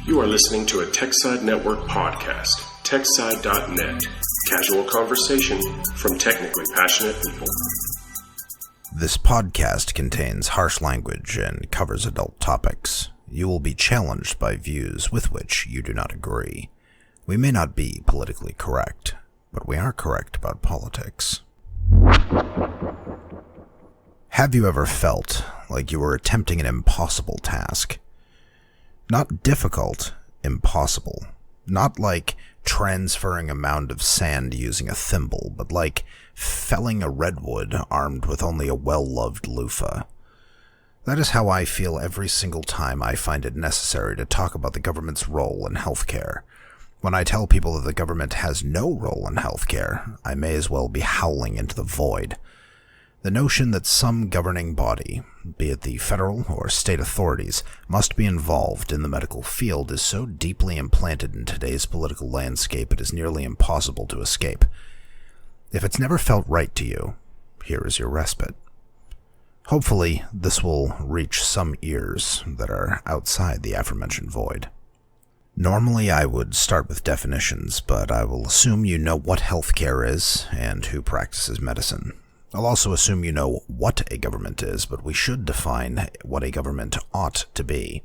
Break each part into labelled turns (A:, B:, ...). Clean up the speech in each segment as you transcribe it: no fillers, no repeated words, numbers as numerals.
A: You are listening to a TechSide Network podcast, TechSide.net, casual conversation from technically passionate people.
B: This podcast contains harsh language and covers adult topics. You will be challenged by views with which you do not agree. We may not be politically correct, but we are correct about politics. Have you ever felt like you were attempting an impossible task? Not difficult, impossible. Not like transferring a mound of sand using a thimble, but like felling a redwood armed with only a well-loved loofah. That is how I feel every single time I find it necessary to talk about the government's role in healthcare. When I tell people that the government has no role in healthcare, I may as well be howling into the void. The notion that some governing body, be it the federal or state authorities, must be involved in the medical field is so deeply implanted in today's political landscape it is nearly impossible to escape. If it's never felt right to you, here is your respite. Hopefully, this will reach some ears that are outside the aforementioned void. Normally, I would start with definitions, but I will assume you know what healthcare is and who practices medicine. I'll also assume you know what a government is, but we should define what a government ought to be.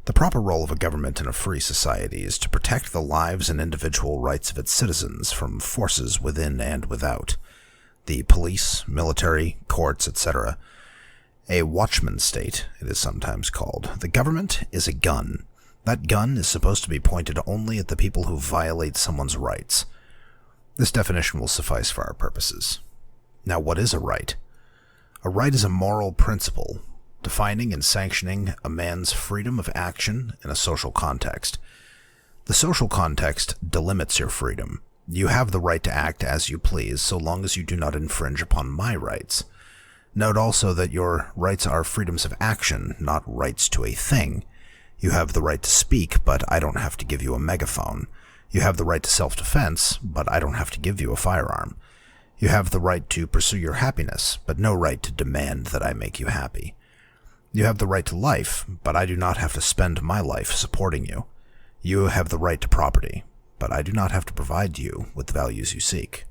B: The proper role of a government in a free society is to protect the lives and individual rights of its citizens from forces within and without. The police, military, courts, etc. A watchman state, it is sometimes called. The government is a gun. That gun is supposed to be pointed only at the people who violate someone's rights. This definition will suffice for our purposes. Now, what is a right? A right is a moral principle, defining and sanctioning a man's freedom of action in a social context. The social context delimits your freedom. You have the right to act as you please, so long as you do not infringe upon my rights. Note also that your rights are freedoms of action, not rights to a thing. You have the right to speak, but I don't have to give you a megaphone. You have the right to self-defense, but I don't have to give you a firearm. You have the right to pursue your happiness, but no right to demand that I make you happy. You have the right to life, but I do not have to spend my life supporting you. You have the right to property, but I do not have to provide you with the values you seek.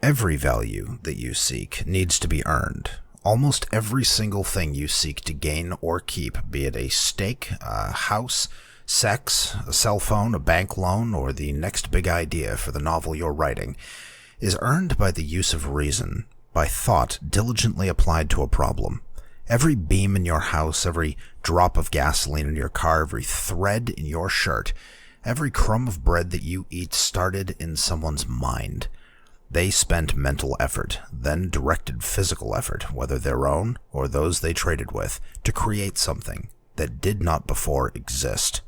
B: Every value that you seek needs to be earned. Almost every single thing you seek to gain or keep, be it a steak, a house, sex, a cell phone, a bank loan, or the next big idea for the novel you're writing, is earned by the use of reason, by thought diligently applied to a problem. Every beam in your house, every drop of gasoline in your car, every thread in your shirt, every crumb of bread that you eat started in someone's mind. They spent mental effort, then directed physical effort, whether their own or those they traded with, to create something that did not before exist.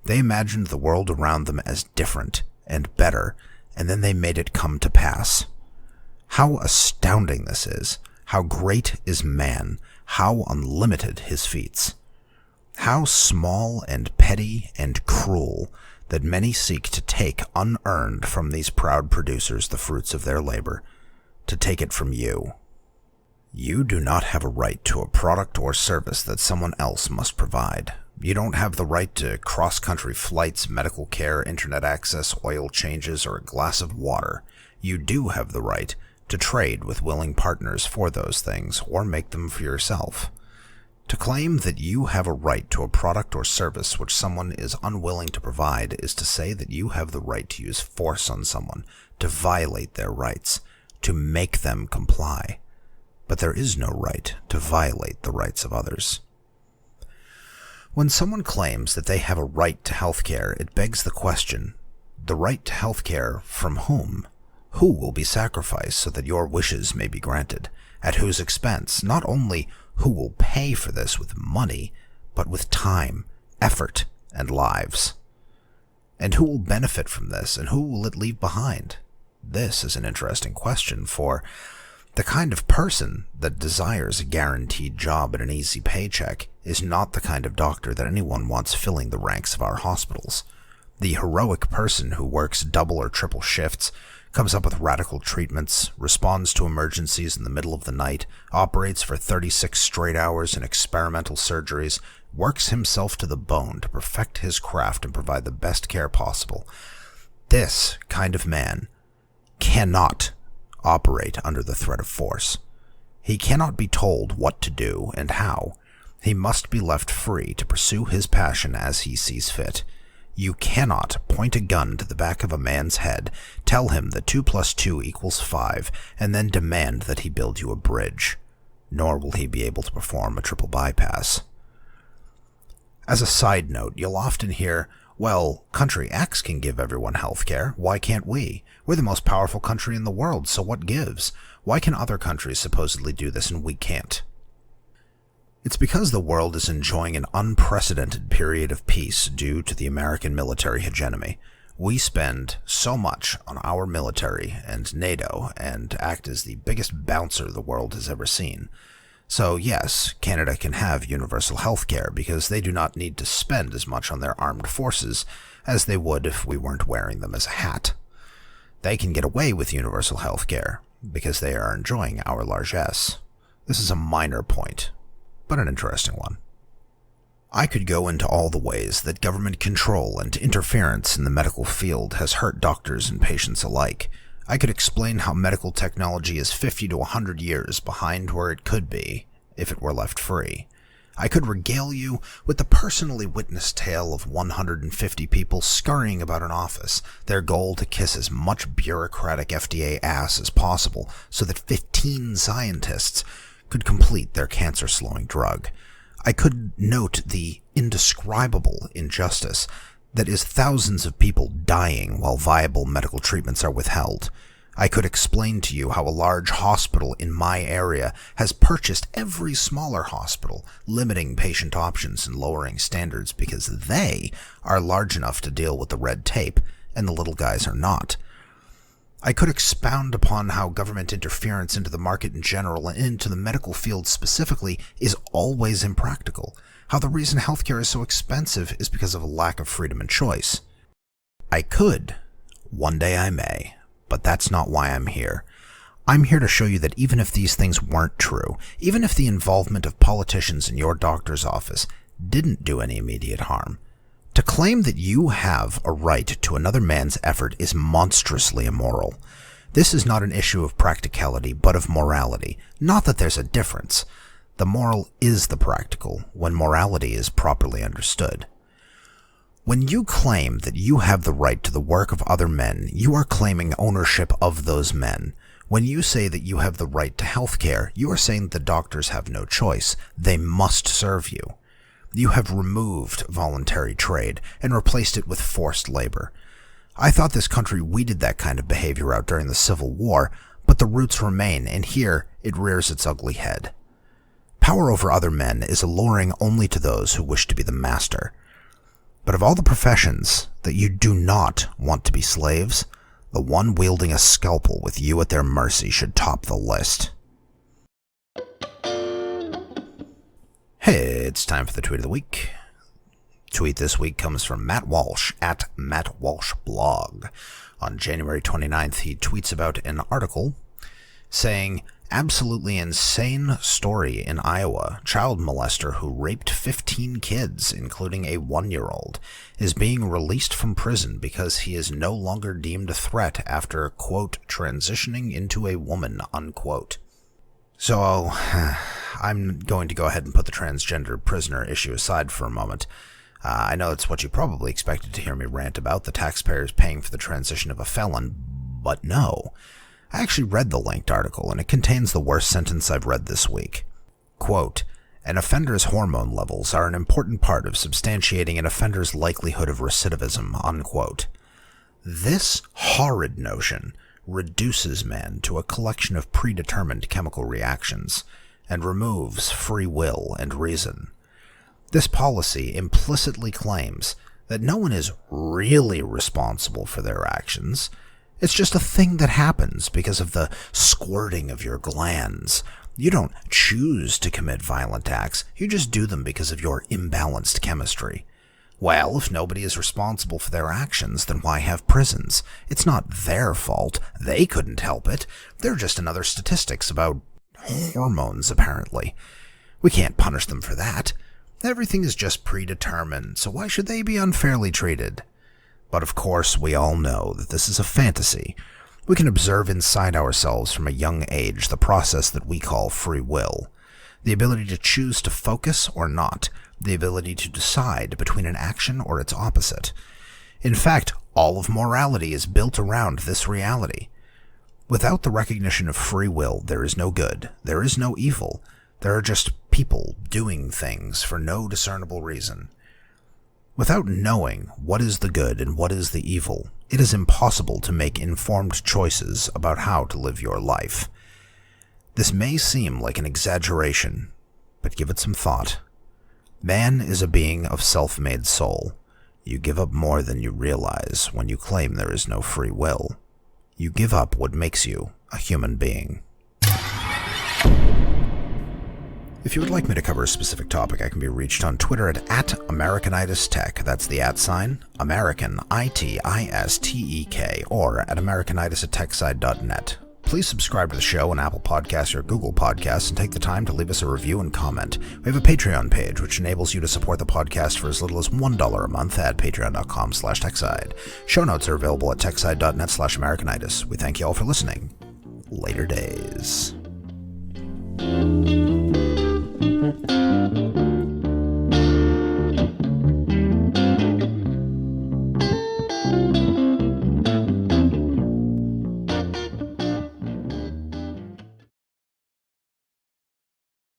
B: They imagined the world around them as different and better, and then they made it come to pass. How astounding this is! How great is man! How unlimited his feats! How small and petty and cruel that many seek to take unearned from these proud producers the fruits of their labor, to take it from you. You do not have a right to a product or service that someone else must provide. You don't have the right to cross-country flights, medical care, internet access, oil changes, or a glass of water. You do have the right to trade with willing partners for those things, or make them for yourself. To claim that you have a right to a product or service which someone is unwilling to provide is to say that you have the right to use force on someone, to violate their rights, to make them comply. But there is no right to violate the rights of others. When someone claims that they have a right to healthcare, it begs the question, the right to healthcare from whom? Who will be sacrificed so that your wishes may be granted? At whose expense? Not only who will pay for this with money, but with time, effort, and lives. And who will benefit from this, and who will it leave behind? This is an interesting question, for the kind of person that desires a guaranteed job and an easy paycheck is not the kind of doctor that anyone wants filling the ranks of our hospitals. The heroic person who works double or triple shifts, comes up with radical treatments, responds to emergencies in the middle of the night, operates for 36 straight hours in experimental surgeries, works himself to the bone to perfect his craft and provide the best care possible. This kind of man cannot operate under the threat of force. He cannot be told what to do and how. He must be left free to pursue his passion as he sees fit. You cannot point a gun to the back of a man's head, tell him that 2 + 2 = 5, and then demand that he build you a bridge. Nor will he be able to perform a triple bypass. As a side note, you'll often hear, well, country X can give everyone health care. Why can't we? We're the most powerful country in the world, so what gives? Why can other countries supposedly do this and we can't? It's because the world is enjoying an unprecedented period of peace due to the American military hegemony. We spend so much on our military and NATO and act as the biggest bouncer the world has ever seen. So yes, Canada can have universal health care because they do not need to spend as much on their armed forces as they would if we weren't wearing them as a hat. They can get away with universal health care because they are enjoying our largesse. This is a minor point, but an interesting one. I could go into all the ways that government control and interference in the medical field has hurt doctors and patients alike. I could explain how medical technology is 50 to 100 years behind where it could be if it were left free. I could regale you with the personally witnessed tale of 150 people scurrying about an office, their goal to kiss as much bureaucratic FDA ass as possible so that 15 scientists could complete their cancer-slowing drug. I could note the indescribable injustice that is thousands of people dying while viable medical treatments are withheld. I could explain to you how a large hospital in my area has purchased every smaller hospital, limiting patient options and lowering standards because they are large enough to deal with the red tape and the little guys are not. I could expound upon how government interference into the market in general and into the medical field specifically is always impractical. How the reason healthcare is so expensive is because of a lack of freedom and choice. I could. One day I may. But that's not why I'm here. I'm here to show you that even if these things weren't true, even if the involvement of politicians in your doctor's office didn't do any immediate harm, to claim that you have a right to another man's effort is monstrously immoral. This is not an issue of practicality, but of morality. Not that there's a difference. The moral is the practical when morality is properly understood. When you claim that you have the right to the work of other men, you are claiming ownership of those men. When you say that you have the right to health care, you are saying that the doctors have no choice. They must serve you. You have removed voluntary trade and replaced it with forced labor. I thought this country weeded that kind of behavior out during the Civil War, but the roots remain, and here it rears its ugly head. Power over other men is alluring only to those who wish to be the master. But of all the professions that you do not want to be slaves, the one wielding a scalpel with you at their mercy should top the list. Hey, it's time for the tweet of the week. Tweet this week comes from Matt Walsh at Matt Walsh Blog. On January 29th, he tweets about an article saying, absolutely insane story in Iowa. Child molester who raped 15 kids, including a 1-year-old, is being released from prison because he is no longer deemed a threat after, quote, transitioning into a woman, unquote. So, I'm going to go ahead and put the transgender prisoner issue aside for a moment. I know it's what you probably expected to hear me rant about, the taxpayers paying for the transition of a felon, but no. I actually read the linked article, and it contains the worst sentence I've read this week. Quote, an offender's hormone levels are an important part of substantiating an offender's likelihood of recidivism, unquote. This horrid notion reduces man to a collection of predetermined chemical reactions and removes free will and reason. This policy implicitly claims that no one is really responsible for their actions. It's just a thing that happens because of the squirting of your glands. You don't choose to commit violent acts, you just do them because of your imbalanced chemistry. Well, if nobody is responsible for their actions, then why have prisons? It's not their fault. They couldn't help it. They're just another statistics about hormones, apparently. We can't punish them for that. Everything is just predetermined, so why should they be unfairly treated? But of course, we all know that this is a fantasy. We can observe inside ourselves from a young age the process that we call free will. The ability to choose to focus or not, the ability to decide between an action or its opposite. In fact, all of morality is built around this reality. Without the recognition of free will, there is no good, there is no evil, there are just people doing things for no discernible reason. Without knowing what is the good and what is the evil, it is impossible to make informed choices about how to live your life. This may seem like an exaggeration, but give it some thought. Man is a being of self-made soul. You give up more than you realize when you claim there is no free will. You give up what makes you a human being. If you would like me to cover a specific topic, I can be reached on Twitter at @AmericanitisTech. That's the @ American, ITISTEK, or at americanitis@techside.net. Please subscribe to the show on Apple Podcasts or Google Podcasts and take the time to leave us a review and comment. We have a Patreon page which enables you to support the podcast for as little as $1 a month at patreon.com/techside. Show notes are available at techside.net/americanitis. We thank you all for listening. Later days.